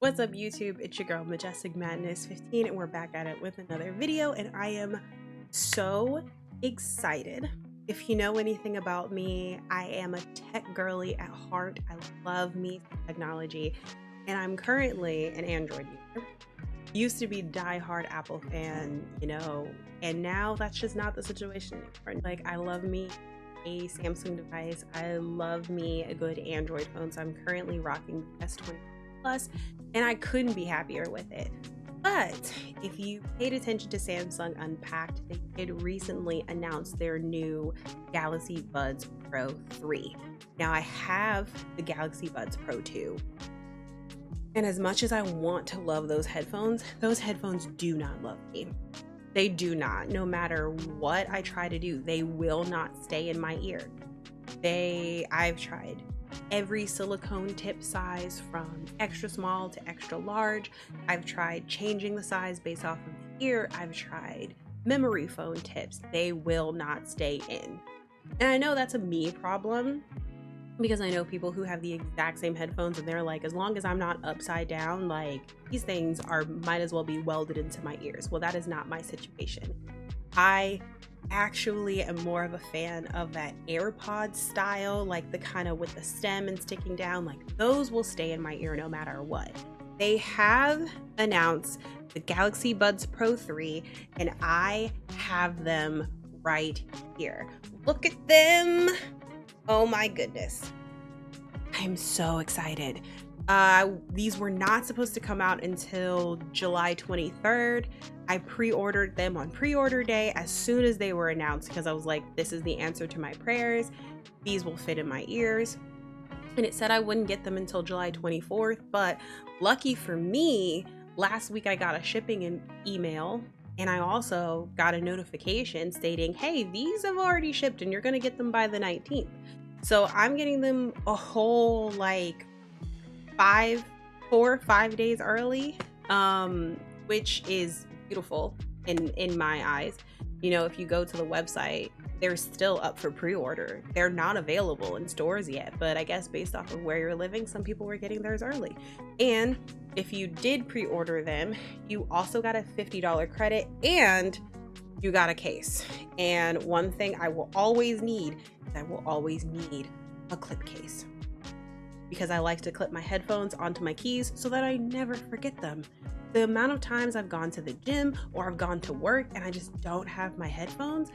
What's up, YouTube? It's your girl Majestic Madness 15 and we're back at it with another video, and I am so excited. If you know anything about me, I am a tech girly at heart. I love me technology, and I'm currently an Android user. Used to be diehard Apple fan, and now that's just not the situation anymore. Like, I love me a Samsung device. I love me a good Android phone. So I'm currently rocking the S20 Plus, and I couldn't be happier with it. But if you paid attention to Samsung Unpacked, they did recently announce their new Galaxy Buds Pro 3. Now, I have the Galaxy Buds Pro 2. And as much as I want to love those headphones do not love me. They do not. No matter what I try to do, they will not stay in my ear. I've tried every silicone tip size from extra small to extra large. I've tried changing the size based off of the ear. I've tried memory foam tips. They will not stay in. And I know that's a me problem, because I know people who have the exact same headphones and they're like, as long as I'm not upside down, like, these things might as well be welded into my ears. Well, that is not my situation. I actually am more of a fan of that AirPods style, like the kind of with the stem and sticking down. Like, those will stay in my ear no matter what. They have announced the Galaxy Buds Pro 3, and I have them right here. Look at them. Oh my goodness. I'm so excited. These were not supposed to come out until July 23rd. I pre-ordered them on pre-order day as soon as they were announced, because I was like, this is the answer to my prayers. These will fit in my ears. And it said I wouldn't get them until July 24th, but lucky for me, last week I got a shipping email, and I also got a notification stating, hey, these have already shipped and you're gonna get them by the 19th. So I'm getting them a whole 4 or 5 days early, which is beautiful in my eyes. If you go to the website, they're still up for pre-order. They're not available in stores yet, but I guess based off of where you're living, some people were getting theirs early. And if you did pre-order them, you also got a $50 credit and you got a case. And one thing I will always need is a clip case, because I like to clip my headphones onto my keys so that I never forget them. The amount of times I've gone to the gym or I've gone to work and I just don't have my headphones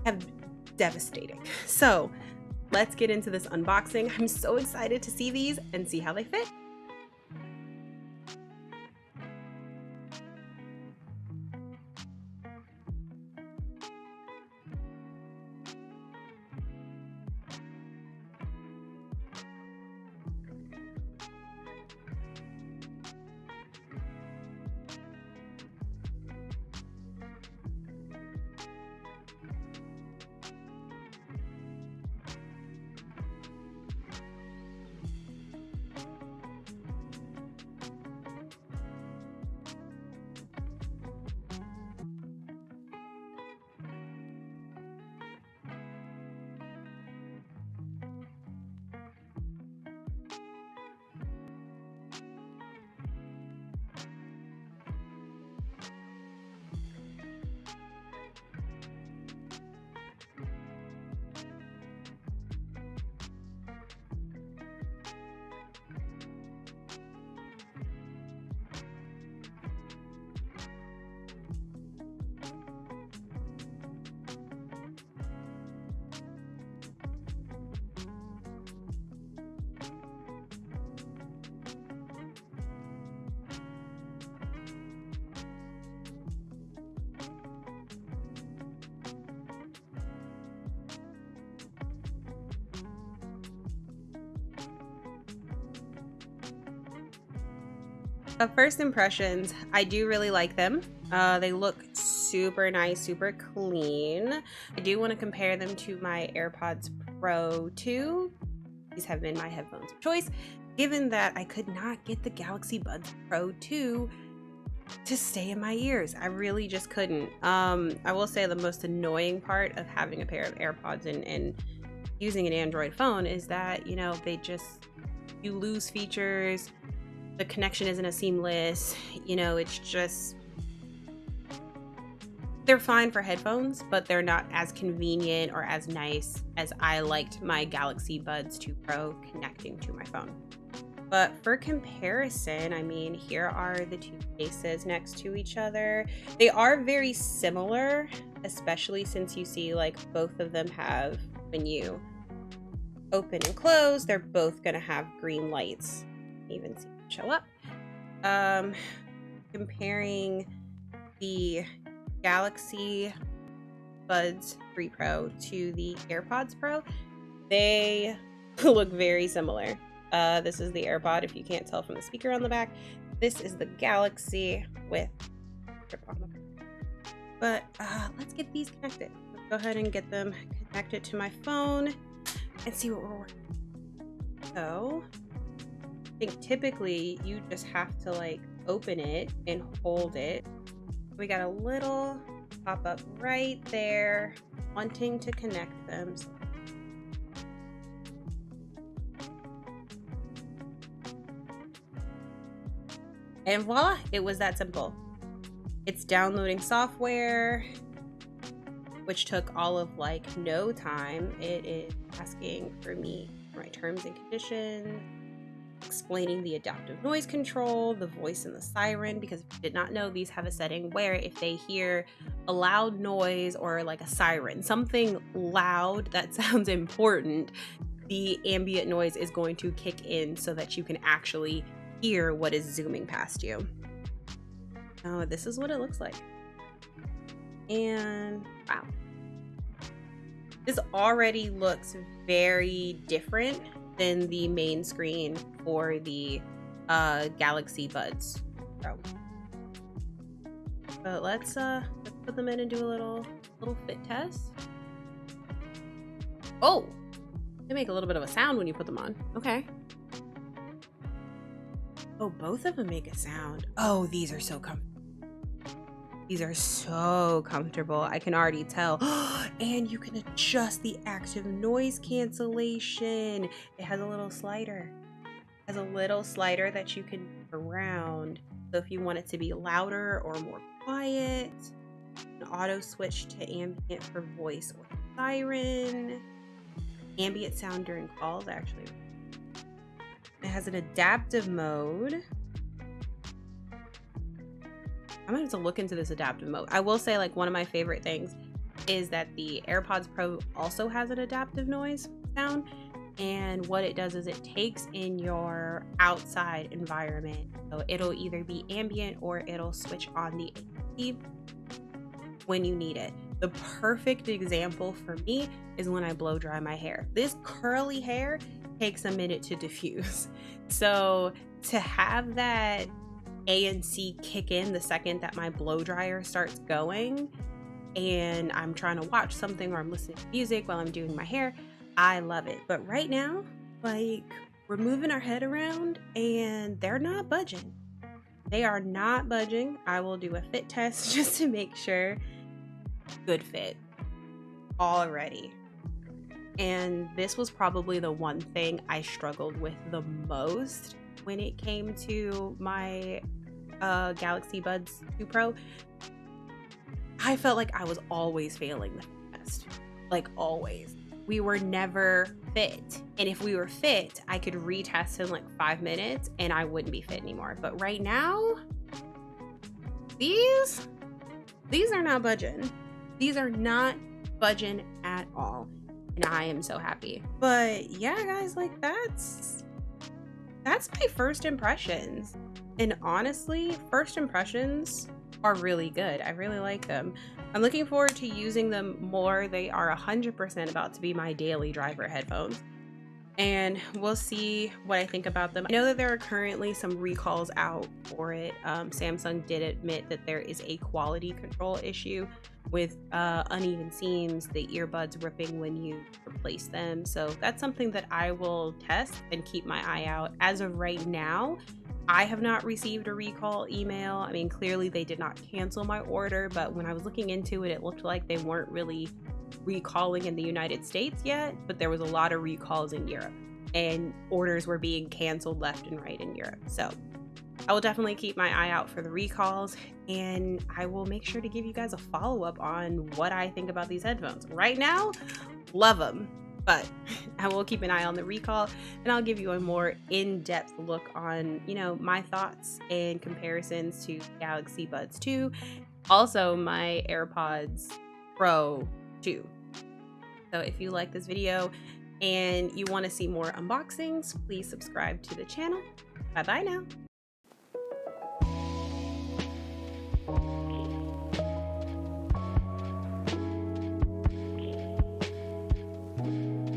have devastating. So let's get into this unboxing. I'm so excited to see these and see how they fit. First impressions, I do really like them. They look super nice, super clean. I do want to compare them to my AirPods Pro 2. These have been my headphones of choice, given that I could not get the Galaxy Buds Pro 2 to stay in my ears. I really just couldn't. I will say the most annoying part of having a pair of AirPods and using an Android phone is that, you lose features. the connection isn't as seamless. You know, it's just, they're fine for headphones, but they're not as convenient or as nice as I liked my Galaxy Buds 2 Pro connecting to my phone. But for comparison, I mean, here are the two cases next to each other. They are very similar, especially since you see like both of them have, when you open and close, they're both gonna have green lights. Even see them show up. Comparing the Galaxy Buds 3 Pro to the AirPods Pro, they look very similar. This is the AirPod, if you can't tell from the speaker on the back. This is the Galaxy with strip on the back. But let's get these connected. Let's go ahead and get them connected to my phone and see what we're working with. So I think typically you just have to like open it and hold it. We got a little pop-up right there wanting to connect them. And voila, it was that simple. It's downloading software, which took all of like no time. It is asking for me for my terms and conditions, explaining the adaptive noise control, the voice and the siren, because I did not know these have a setting where if they hear a loud noise or like a siren, something loud that sounds important, the ambient noise is going to kick in so that you can actually hear what is zooming past you. Oh, this is what it looks like. And wow. This already looks very different than the main screen for the Galaxy Buds Pro. But let's put them in and do a little fit test. Oh, they make a little bit of a sound when you put them on. Okay. Oh, both of them make a sound. Oh, these are so comfortable. These are so comfortable. I can already tell. And you can adjust the active noise cancellation. It has a little slider. It has a little slider that you can move around. So if you want it to be louder or more quiet, an auto switch to ambient for voice or siren. Ambient sound during calls, actually. It has an adaptive mode. I'm gonna have to look into this adaptive mode. I will say, like, one of my favorite things is that the AirPods Pro also has an adaptive noise sound. And what it does is it takes in your outside environment. So it'll either be ambient or it'll switch on the AC when you need it. The perfect example for me is when I blow dry my hair. This curly hair takes a minute to diffuse. So to have that ANC kick in the second that my blow dryer starts going and I'm trying to watch something or I'm listening to music while I'm doing my hair, I love it. But right now, like, we're moving our head around and they're not budging. They are not budging. I will do a fit test just to make sure. Good fit already. And this was probably the one thing I struggled with the most when it came to my Galaxy Buds 2 Pro. I felt like I was always failing the test. Like, always. We were never fit. And if we were fit, I could retest in like 5 minutes and I wouldn't be fit anymore. But right now, these are not budging. These are not budging at all. And I am so happy. But yeah, guys, like that's my first impressions. And honestly, first impressions are really good. I really like them. I'm looking forward to using them more. They are 100% about to be my daily driver headphones. And we'll see what I think about them. I know that there are currently some recalls out for it. Samsung did admit that there is a quality control issue with uneven seams, the earbuds ripping when you replace them. So that's something that I will test and keep my eye out. As of right now, I have not received a recall email. I mean, clearly they did not cancel my order, but when I was looking into it, it looked like they weren't really recalling in the United States yet, but there was a lot of recalls in Europe and orders were being canceled left and right in Europe. So I will definitely keep my eye out for the recalls, and I will make sure to give you guys a follow-up on what I think about these headphones. Right now, love them, but I will keep an eye on the recall, and I'll give you a more in-depth look on, you know, my thoughts and comparisons to Galaxy Buds 2, also my AirPods Pro 2. So if you like this video and you want to see more unboxings, please subscribe to the channel. Bye bye now.